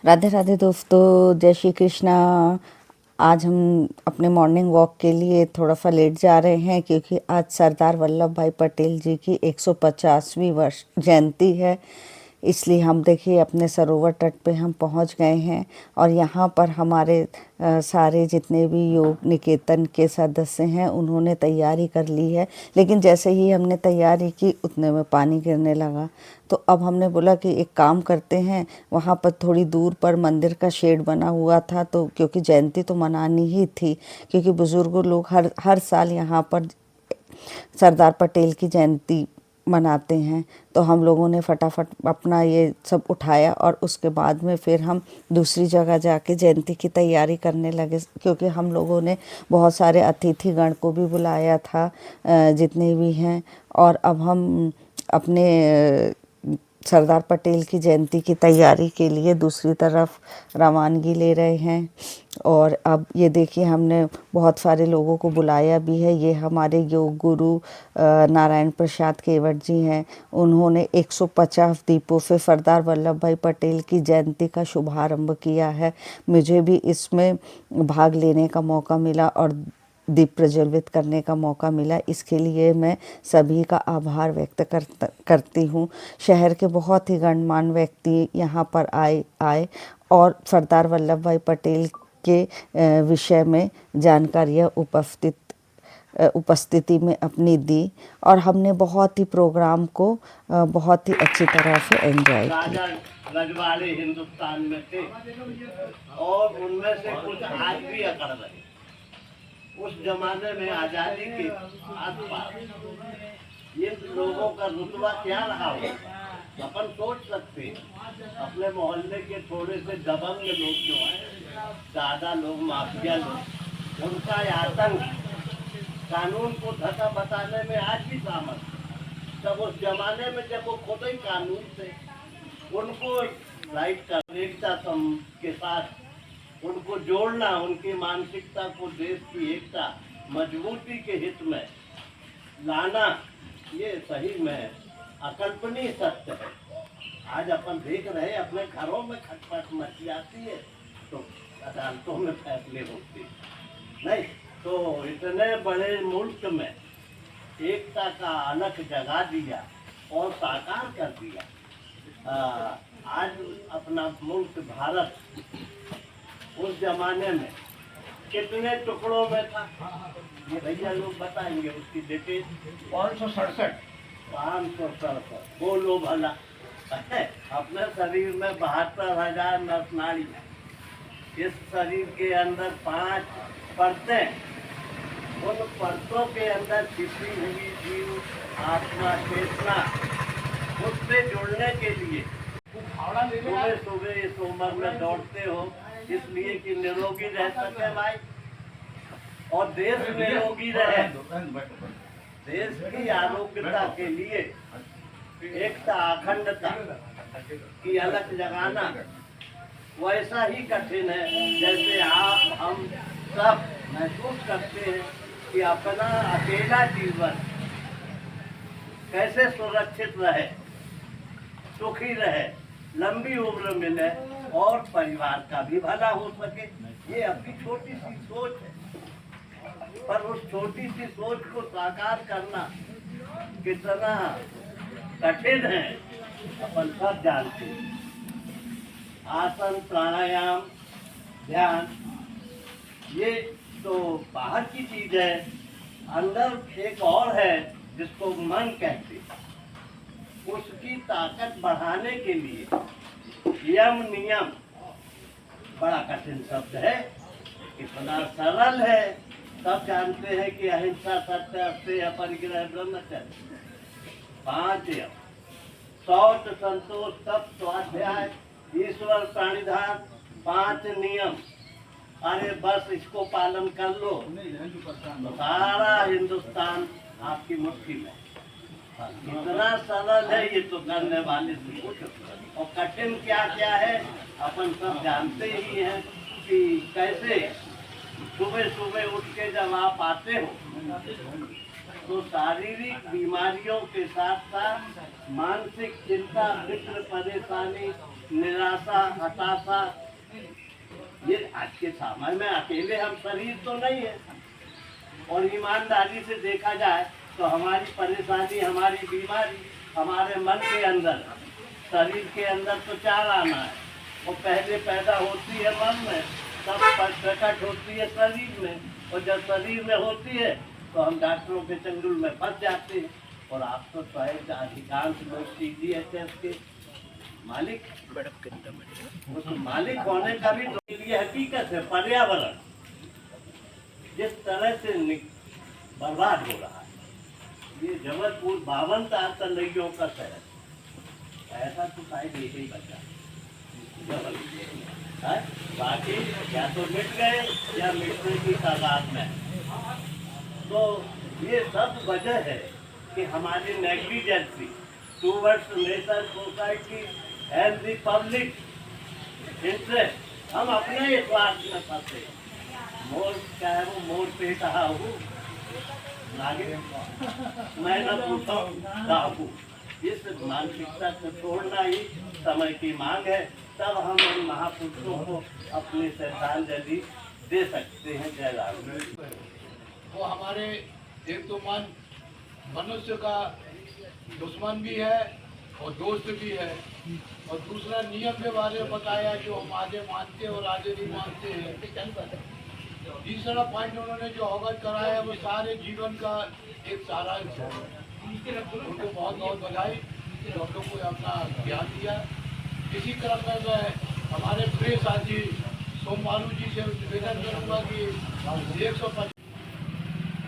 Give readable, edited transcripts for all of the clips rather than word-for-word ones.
राधे राधे दोस्तों, जय श्री कृष्णा। आज हम अपने मॉर्निंग वॉक के लिए थोड़ा सा लेट जा रहे हैं क्योंकि आज सरदार वल्लभ भाई पटेल जी की 150वीं वर्ष जयंती है। इसलिए हम देखिए अपने सरोवर तट पे हम पहुंच गए हैं और यहाँ पर हमारे सारे जितने भी योग निकेतन के सदस्य हैं उन्होंने तैयारी कर ली है। लेकिन जैसे ही हमने तैयारी की उतने में पानी गिरने लगा, तो अब हमने बोला कि एक काम करते हैं, वहाँ पर थोड़ी दूर पर मंदिर का शेड बना हुआ था, तो क्योंकि जयंती तो मनानी ही थी, क्योंकि बुज़ुर्ग लोग हर साल यहाँ पर सरदार पटेल की जयंती मनाते हैं। तो हम लोगों ने फटाफट अपना ये सब उठाया और उसके बाद में फिर हम दूसरी जगह जाके जयंती की तैयारी करने लगे, क्योंकि हम लोगों ने बहुत सारे अतिथिगण को भी बुलाया था, जितने भी हैं। और अब हम अपने सरदार पटेल की जयंती की तैयारी के लिए दूसरी तरफ रवानगी ले रहे हैं। और अब ये देखिए हमने बहुत सारे लोगों को बुलाया भी है। ये हमारे योग गुरु नारायण प्रसाद केवट जी हैं। उन्होंने 150 दीपों से सरदार वल्लभ भाई पटेल की जयंती का शुभारंभ किया है। मुझे भी इसमें भाग लेने का मौका मिला और दीप प्रज्वलित करने का मौका मिला। इसके लिए मैं सभी का आभार व्यक्त करती हूँ। शहर के बहुत ही गणमान्य व्यक्ति यहाँ पर आए और सरदार वल्लभ भाई पटेल के विषय में जानकारियाँ उपस्थिति में अपनी दी और हमने बहुत ही प्रोग्राम को बहुत ही अच्छी तरह से एंजॉय किया। रजवाड़े हिंदुस्तान में थे और उनमें से कुछ आज भी अकड़ रहे। उस जमाने में आजादी के आसपास ये लोगों का रुतबा क्या रहा होगा अपन सोच सकते हैं। अपने मोहल्ले के थोड़े से दबंग लोग जो हैं, दादा लोग, माफिया लोग, उनका आतंक कानून को धक्का बताने में आज भी सामर्थ। तब उस जमाने में जब वो खुद ही कानून थे, उनको राइट का एकता के साथ उनको जोड़ना, उनकी मानसिकता को देश की एकता मजबूती के हित में लाना, ये सही में अकल्पनीय सत्य है। आज अपन देख रहे हैं अपने घरों में खटपट मची आती है तो अदालतों में फैसले होते नहीं। तो इतने बड़े मुल्क में एकता का अलख जगा दिया और साकार कर दिया। आज अपना मुल्क भारत उस जमाने में कितने टुकड़ों में था, ये भैया लोग बताएंगे उसकी डिटेल। 567 बोलो भला। अपने शरीर में 72,000 नस नाड़ी। इस शरीर के अंदर 5 परतें, उन परतों के अंदर छिपी हुई जीव आत्मा चेतना, उससे जुड़ने के लिए सुबह सुबह इस उम्र में दौड़ते हो इसलिए कि निरोगी रह सके भाई और देश निरोगी रहे। देश की आरोग्यता के लिए एकता अखंडता की अलग जगाना वैसा ही कठिन है जैसे आप हम सब महसूस करते हैं कि अपना अकेला जीवन कैसे सुरक्षित रहे, सुखी रहे, लंबी उम्र मिले और परिवार का भी भला हो सके। ये अपनी छोटी सी सोच है, पर उस छोटी सी सोच को साकार करना कितना कठिन है अपन सब जानते हैं। आसन, प्राणायाम, ध्यान, ये तो बाहर की चीज है। अंदर एक और है जिसको मन कहते हैं। उसकी ताकत बढ़ाने के लिए यम नियम बड़ा कठिन शब्द है, इतना सरल है। सब जानते हैं कि अहिंसा, सत्य, अस्तेय, अपरिग्रह, ब्रह्मचर्य, 5 यम, शौच, संतोष, तप, स्वाध्याय, ईश्वर प्राणिधान, 5 नियम। अरे बस इसको पालन कर लो तो सारा हिंदुस्तान आपकी मुट्ठी में। इतना सरल है ये तो करने वाले से कुछ। और कठिन क्या क्या है अपन सब जानते ही हैं कि कैसे सुबह सुबह उठ के जब आप आते हो तो शारीरिक बीमारियों के साथ साथ मानसिक चिंता, फिक्र, परेशानी, निराशा, हताशा, ये आज के समय में अकेले हम शरीर तो नहीं है। और ईमानदारी से देखा जाए तो हमारी परेशानी, हमारी बीमारी हमारे मन के अंदर, शरीर के अंदर तो चार आना है। वो पहले पैदा होती है मन में, तब प्रकट होती है शरीर में, और जब शरीर में होती है तो हम डॉक्टरों के चंगुल में फंस जाते हैं। और आप तो शायद अधिकांश लोग CGHS के मालिक, वो तो मालिक होने का भी तो ये हकीकत है। पर्यावरण जिस तरह से बर्बाद हो रहा है, ये जबलपुर 52 तलैयों का शहर, ऐसा तो शायद एक ही बचा है, बाकी या तो मिट गए या मिटने की तादाद में है। तो ये सब वजह है कि हमारी negligence towards nature, society and the public interest, हम अपने ही स्वार्थ में फंसे। मोर क्या है, वो मोर पे कहा हूँ लागे मैं न पूछा काहू। इस मानसिकता को छोड़ना ही समय की मांग है, तब हम इन महापुरुषों को अपनी श्रद्धांजलि दे सकते हैं। जय राम। वो हमारे एक तो मन मनुष्य का दुश्मन भी है और दोस्त भी है, और दूसरा नियम के बारे में बताया जो हम आगे मानते और आगे नहीं मानते हैं। तीसरा पॉइंट उन्होंने जो अवगत कराया वो सारे जीवन का एक सारांश है। उनको बहुत बहुत बधाई जो हम लोग को अपना ज्ञान दिया। इसी क्रम में मैं हमारे प्रिय साथी सोमवालू जी से निवेदन करूँगा कि 150।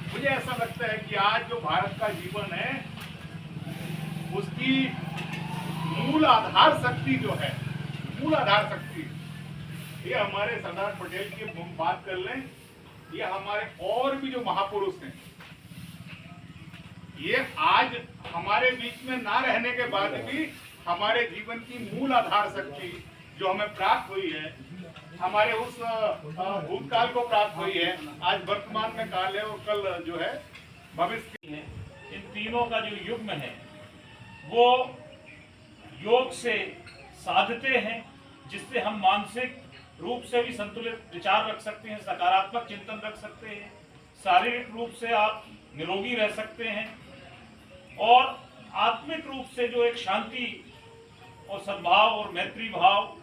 मुझे ऐसा लगता है कि आज जो भारत का जीवन है उसकी मूल आधार शक्ति जो है, मूल आधार शक्ति, ये हमारे सरदार पटेल की बात कर लें, ये हमारे और भी जो महापुरुष हैं, ये आज हमारे बीच में ना रहने के बाद भी हमारे जीवन की मूल आधार शक्ति जो हमें प्राप्त हुई है, हमारे उस भूतकाल को प्राप्त हुई है, आज वर्तमान में काल है और कल जो है भविष्य है। इन तीनों का जो युग्म है वो योग से साधते हैं, जिससे हम मानसिक रूप से भी संतुलित विचार रख सकते हैं, सकारात्मक चिंतन रख सकते हैं, शारीरिक रूप से आप निरोगी रह सकते हैं, और आत्मिक रूप से जो एक शांति और सद्भाव और मैत्री भाव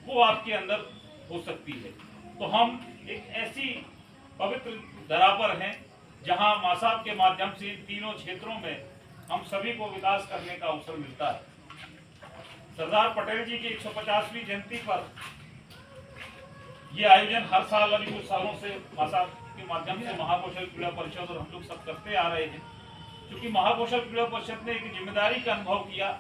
वो आपके अंदर हो सकती है। तो हम एक ऐसी पवित्र धरा पर हैं जहां मासाब के माध्यम से इन तीनों क्षेत्रों में हम सभी को विकास करने का अवसर मिलता है। सरदार पटेल जी की 150वीं जयंती पर ये आयोजन हर साल अभी कुछ सालों से मासाब के माध्यम से महाकौशल क्रीड़ा परिषद और हम लोग सब करते आ रहे हैं, क्योंकि महाकौशल क्रीड़ा परिषद ने एक जिम्मेदारी का अनुभव किया।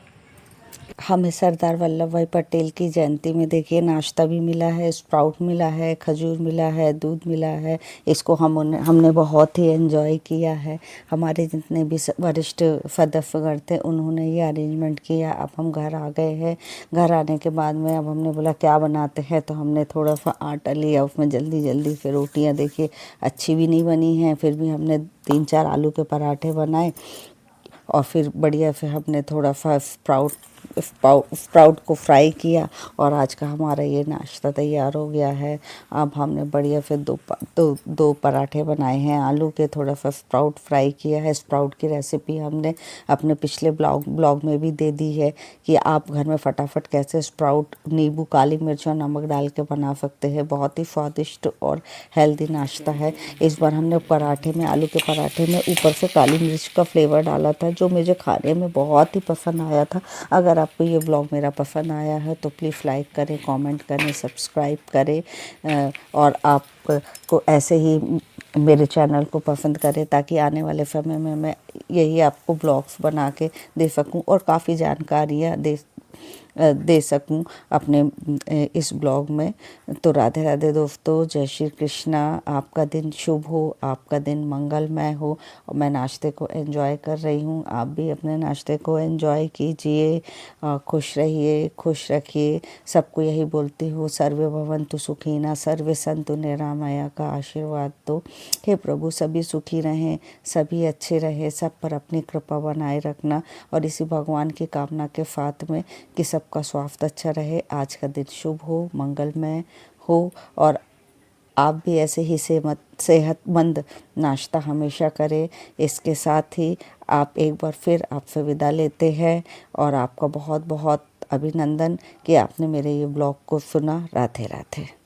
हमें सरदार वल्लभ भाई पटेल की जयंती में देखिए नाश्ता भी मिला है, स्प्राउट मिला है, खजूर मिला है, दूध मिला है। इसको हमने बहुत ही एंजॉय किया है। हमारे जितने भी वरिष्ठ सदस्यगण थे उन्होंने ये अरेंजमेंट किया। अब हम घर आ गए हैं। घर आने के बाद में अब हमने बोला क्या बनाते हैं, तो हमने थोड़ा सा आटा लिया, उसमें जल्दी जल्दी फिर रोटियाँ देखिए अच्छी भी नहीं बनी हैं, फिर भी हमने 3-4 आलू के पराठे बनाए, और फिर बढ़िया फिर हमने थोड़ा सा स्प्राउट को फ्राई किया, और आज का हमारा ये नाश्ता तैयार हो गया है। अब हमने बढ़िया फिर दो पराठे बनाए हैं आलू के, थोड़ा सा स्प्राउट फ्राई किया है। स्प्राउट की रेसिपी हमने अपने पिछले ब्लॉग में भी दे दी है कि आप घर में फटाफट कैसे स्प्राउट नींबू, काली मिर्च और नमक डाल के बना सकते हैं। बहुत ही स्वादिष्ट और हेल्दी नाश्ता है। इस बार हमने पराठे में, आलू के पराठे में ऊपर से काली मिर्च का फ्लेवर डाला था, जो मुझे खाने में बहुत ही पसंद आया था। अगर आपको ये ब्लॉग मेरा पसंद आया है तो प्लीज़ लाइक करें, कमेंट करें, सब्सक्राइब करें, और आपको ऐसे ही मेरे चैनल को पसंद करें, ताकि आने वाले समय में मैं यही आपको ब्लॉग्स बना के दे सकूं और काफ़ी जानकारियाँ दे सकूं अपने इस ब्लॉग में। तो राधे राधे दोस्तों, जय श्री कृष्णा। आपका दिन शुभ हो, आपका दिन मंगलमय हो। और मैं नाश्ते को एंजॉय कर रही हूँ, आप भी अपने नाश्ते को एंजॉय कीजिए। खुश रहिए, खुश रखिए। सबको यही बोलती हूँ, सर्वे भवन्तु सुखिनः, सर्वे सन्तु निरामया का आशीर्वाद दो। हे प्रभु, सभी सुखी रहें, सभी अच्छे रहें, सब पर अपनी कृपा बनाए रखना, और इसी भगवान की कामना के साथ में कि सब सबका स्वास्थ्य अच्छा रहे, आज का दिन शुभ हो, मंगलमय हो और आप भी ऐसे ही सेहतमंद नाश्ता हमेशा करें। इसके साथ ही आप एक बार फिर आपसे विदा लेते हैं और आपका बहुत बहुत अभिनंदन कि आपने मेरे ये ब्लॉग को सुना। राधे राधे।